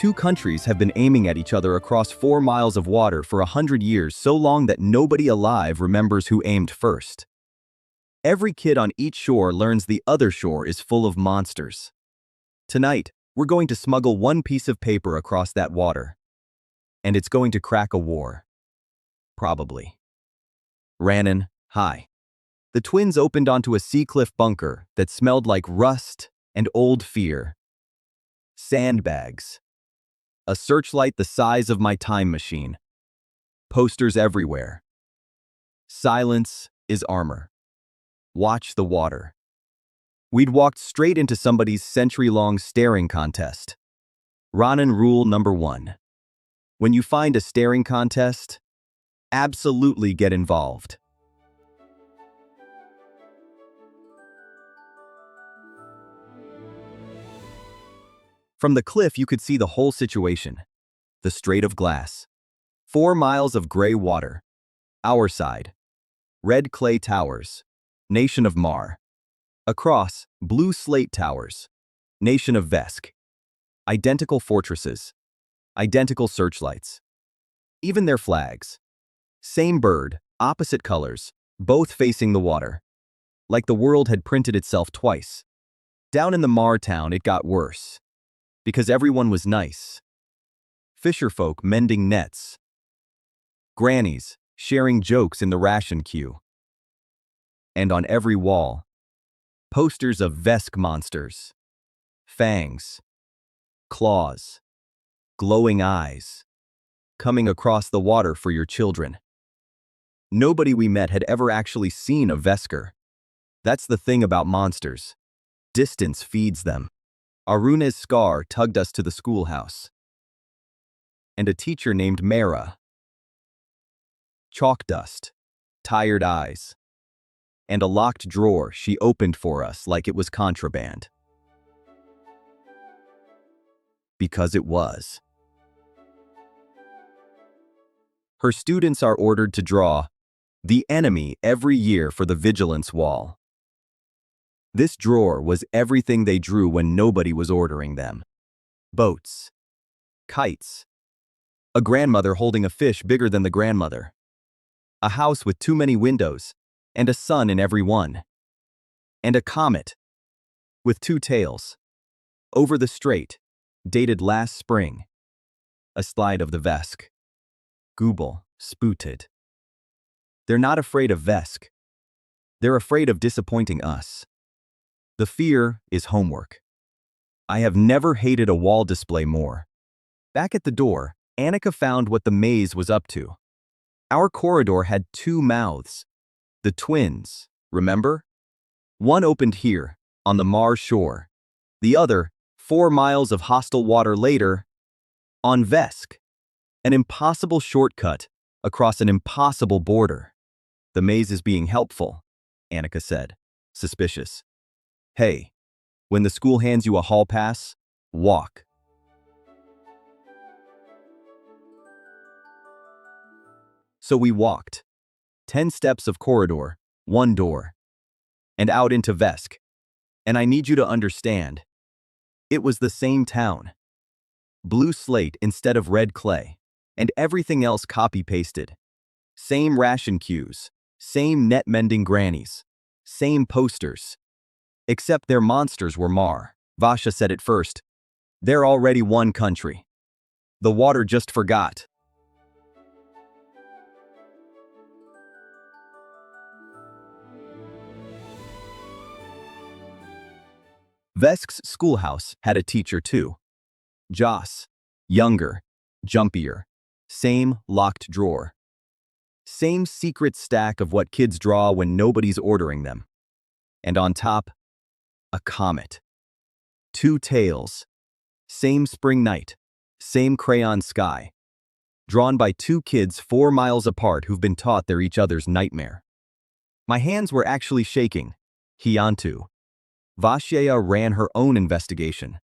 two countries have been aiming at each other across 4 miles of water for 100 years, so long that nobody alive remembers who aimed first. Every kid on each shore learns the other shore is full of monsters. Tonight, we're going to smuggle one piece of paper across that water. And it's going to crack a war. Probably. Rannan, hi. The twins opened onto a sea cliff bunker that smelled like rust and old fear. Sandbags. A searchlight the size of my time machine. Posters everywhere. Silence is armor. Watch the water. We'd walked straight into somebody's century-long staring contest. Rannan rule number 1. When you find a staring contest, absolutely get involved. From the cliff, you could see the whole situation. The Strait of Glass. 4 miles of gray water. Our side. Red clay towers. Nation of Mar. Across, blue slate towers. Nation of Vesk. Identical fortresses. Identical searchlights. Even their flags. Same bird, opposite colors, both facing the water. Like the world had printed itself twice. Down in the Mar town, it got worse. Because everyone was nice. Fisherfolk mending nets. Grannies sharing jokes in the ration queue. And on every wall, posters of Vesk monsters. Fangs. Claws. Glowing eyes. Coming across the water for your children. Nobody we met had ever actually seen a Vesker. That's the thing about monsters. Distance feeds them. Aruna's scar tugged us to the schoolhouse. And a teacher named Mara. Chalk dust. Tired eyes. And a locked drawer she opened for us like it was contraband. Because it was. Her students are ordered to draw the enemy every year for the vigilance wall. This drawer was everything they drew when nobody was ordering them. Boats. Kites. A grandmother holding a fish bigger than the grandmother. A house with too many windows, and a sun in every one. And a comet. With 2 tails. Over the strait, dated last spring. A slide of the Vesk. Google, spooted. They're not afraid of Vesk. They're afraid of disappointing us. The fear is homework. I have never hated a wall display more. Back at the door, Annika found what the maze was up to. Our corridor had 2 mouths. The twins, remember? One opened here, on the Mar shore. The other, 4 miles of hostile water later, on Vesk. An impossible shortcut across an impossible border. The maze is being helpful, Annika said, suspicious. Hey, when the school hands you a hall pass, walk. So we walked. 10 steps of corridor, 1 door. And out into Vesk. And I need you to understand. It was the same town. Blue slate instead of red clay. And everything else copy-pasted. Same ration queues. Same net-mending grannies. Same posters. Except their monsters were Mar. Vasha said it first. They're already one country. The water just forgot. Vesk's schoolhouse had a teacher too. Joss. Younger. Jumpier. Same locked drawer. Same secret stack of what kids draw when nobody's ordering them. And on top, a comet. 2 tails. Same spring night. Same crayon sky. Drawn by 2 kids 4 miles apart who've been taught they're each other's nightmare. My hands were actually shaking. Hiantu. Vasya ran her own investigation.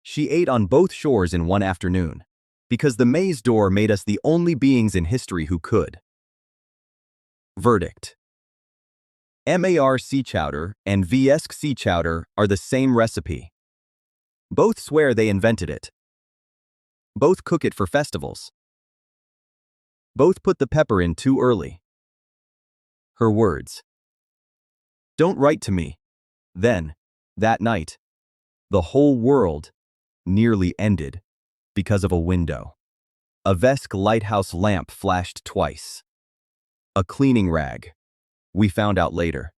She ate on both shores in one afternoon. Because the maze door made us the only beings in history who could. Verdict. MAR sea chowder and VSK sea chowder are the same recipe. Both swear they invented it. Both cook it for festivals. Both put the pepper in too early. Her words. Don't write to me. Then, that night, the whole world nearly ended because of a window. A Vesk lighthouse lamp flashed twice. A cleaning rag. We found out later.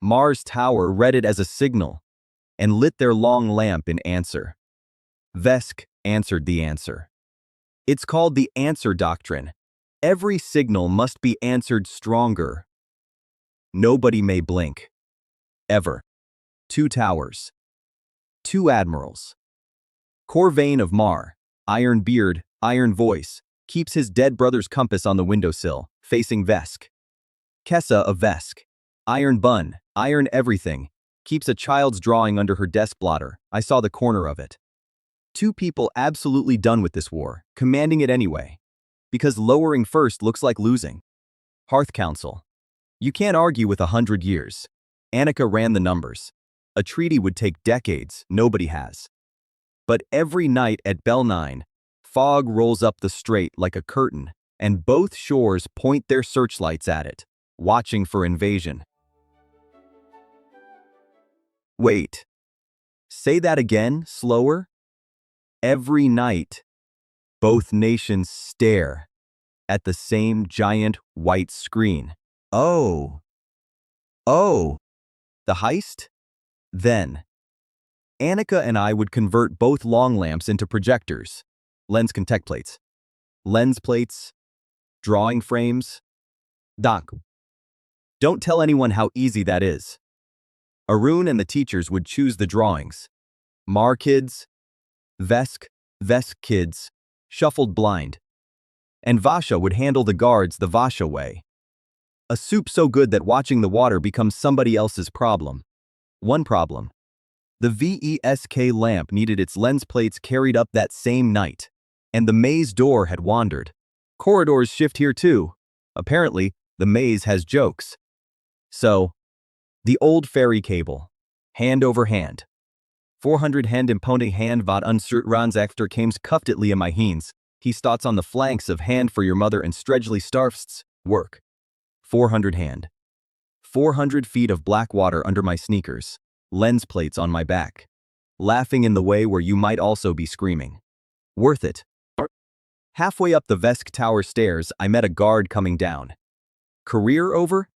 Mars Tower read it as a signal and lit their long lamp in answer. Vesk answered the answer. It's called the answer doctrine. Every signal must be answered stronger. Nobody may blink. Ever. 2 towers. 2 admirals. Corvain of Mar, iron beard, iron voice, keeps his dead brother's compass on the windowsill, facing Vesk. Kessa of Vesk, iron bun, iron everything, keeps a child's drawing under her desk blotter. I saw the corner of it. 2 people absolutely done with this war, commanding it anyway. Because lowering first looks like losing. Hearth Council. You can't argue with 100 years. Annika ran the numbers. A treaty would take decades, nobody has. But every night at Bell 9, fog rolls up the strait like a curtain, and both shores point their searchlights at it, watching for invasion. Wait. Say that again, slower? Every night, both nations stare at the same giant white screen. Oh. The heist? Then, Annika and I would convert both long lamps into projectors, lens contact plates, lens plates, drawing frames. Doc, don't tell anyone how easy that is. Arun and the teachers would choose the drawings. Mar kids, Vesk kids, shuffled blind. And Vasha would handle the guards the Vasha way. A soup so good that watching the water becomes somebody else's problem. One problem. The VESK lamp needed its lens plates carried up that same night. And the maze door had wandered. Corridors shift here too. Apparently, the maze has jokes. So, the old ferry cable. Hand over hand. 400 hand impounding hand vad uncertrans after kames cuftedly in my heens. He stots on the flanks of hand for your mother and stredgely starfsts. Work. 400 hand. 400 feet of black water under my sneakers. Lens plates on my back. Laughing in the way where you might also be screaming. Worth it. Halfway up the Vesk Tower stairs, I met a guard coming down. Career over?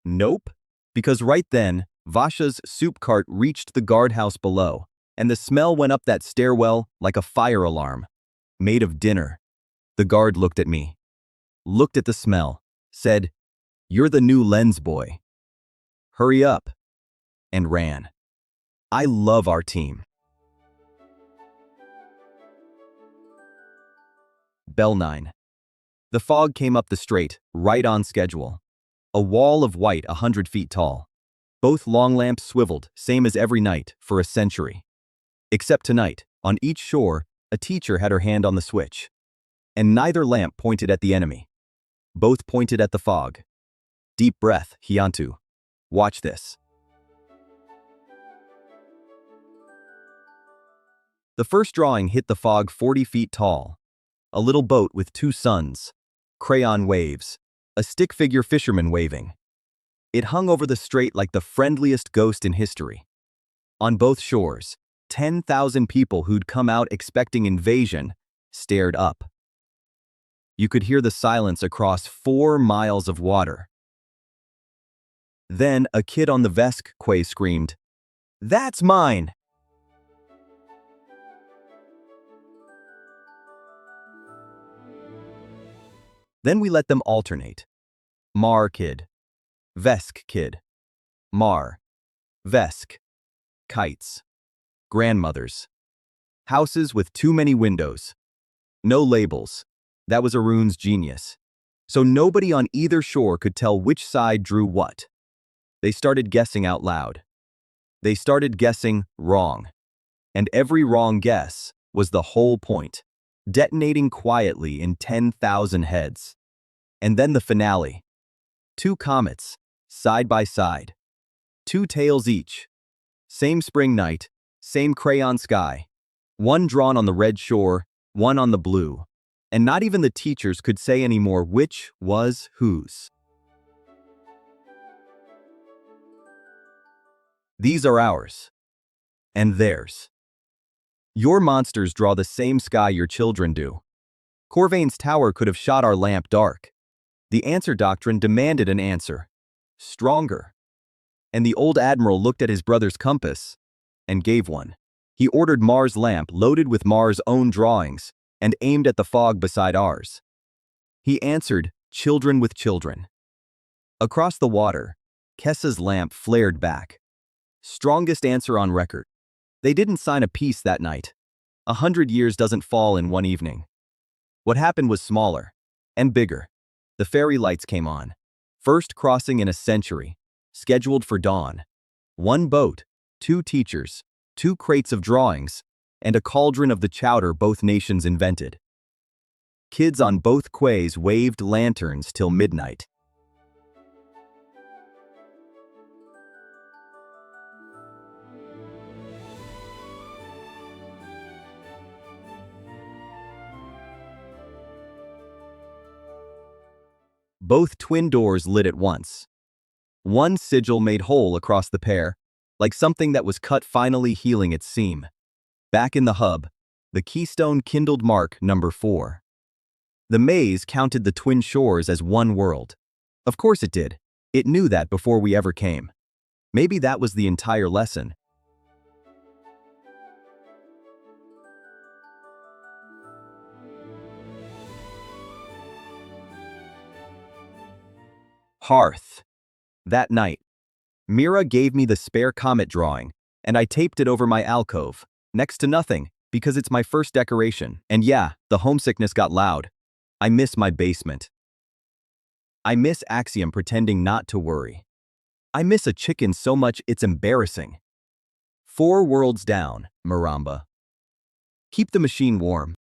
Nope. Because right then, Vasha's soup cart reached the guardhouse below, and the smell went up that stairwell like a fire alarm. Made of dinner. The guard looked at me. Looked at the smell. Said, "You're the new lens boy. Hurry up." And ran. I love our team. Bell 9. The fog came up the straight, right on schedule. A wall of white 100 feet tall. Both long lamps swiveled, same as every night, for a century. Except tonight, on each shore, a teacher had her hand on the switch. And neither lamp pointed at the enemy. Both pointed at the fog. Deep breath, Hiantu. Watch this. The first drawing hit the fog 40 feet tall. A little boat with 2 suns. Crayon waves. A stick figure fisherman waving. It hung over the strait like the friendliest ghost in history. On both shores, 10,000 people who'd come out expecting invasion stared up. You could hear the silence across 4 miles of water. Then a kid on the Vesk quay screamed, "That's mine!" Then we let them alternate. Mar kid. Vesk kid. Mar. Vesk. Kites. Grandmothers. Houses with too many windows. No labels. That was Arun's genius. So nobody on either shore could tell which side drew what. They started guessing out loud. They started guessing wrong. And every wrong guess was the whole point, detonating quietly in 10,000 heads. And then the finale. 2 comets, side by side. 2 tails each. Same spring night, same crayon sky. One drawn on the red shore, one on the blue, and not even the teachers could say anymore which was whose. These are ours. And theirs. Your monsters draw the same sky your children do. Corvain's tower could have shot our lamp dark. The answer doctrine demanded an answer. Stronger. And the old admiral looked at his brother's compass and gave one. He ordered Mars' lamp loaded with Mars' own drawings and aimed at the fog beside ours. He answered, children with children. Across the water, Kessa's lamp flared back. Strongest answer on record. They didn't sign a peace that night. 100 years doesn't fall in one evening. What happened was smaller and bigger. The fairy lights came on. First crossing in a century, scheduled for dawn. One boat, 2 teachers, 2 crates of drawings, and a cauldron of the chowder both nations invented. Kids on both quays waved lanterns till midnight. Both twin doors lit at once. One sigil made hole across the pair, like something that was cut finally healing its seam. Back in the hub, the keystone kindled mark number 4. The maze counted the twin shores as one world. Of course it did. It knew that before we ever came. Maybe that was the entire lesson. Hearth. That night, Mira gave me the spare comet drawing, and I taped it over my alcove, next to nothing, because it's my first decoration. And yeah, the homesickness got loud. I miss my basement. I miss Axiom pretending not to worry. I miss a chicken so much it's embarrassing. 4 worlds down, Maramba. Keep the machine warm.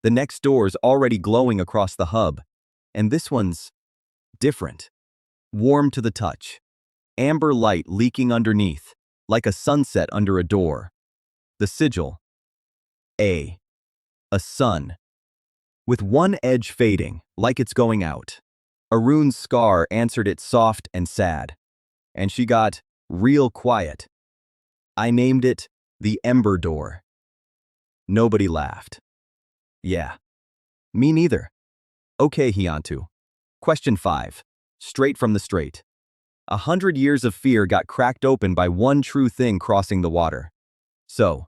The next door's already glowing across the hub, and this one's different. Warm to the touch. Amber light leaking underneath, like a sunset under a door. The sigil. A sun. With one edge fading, like it's going out. Arun's scar answered it soft and sad. And she got real quiet. I named it the Ember Door. Nobody laughed. Yeah. Me neither. Okay, Hiantu. Question 5. Straight from the straight. 100 years of fear got cracked open by one true thing crossing the water. So,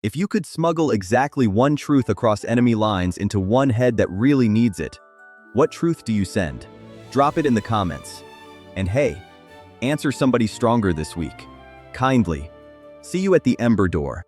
if you could smuggle exactly one truth across enemy lines into one head that really needs it, what truth do you send? Drop it in the comments. And hey, answer somebody stronger this week. Kindly. See you at the Ember Door.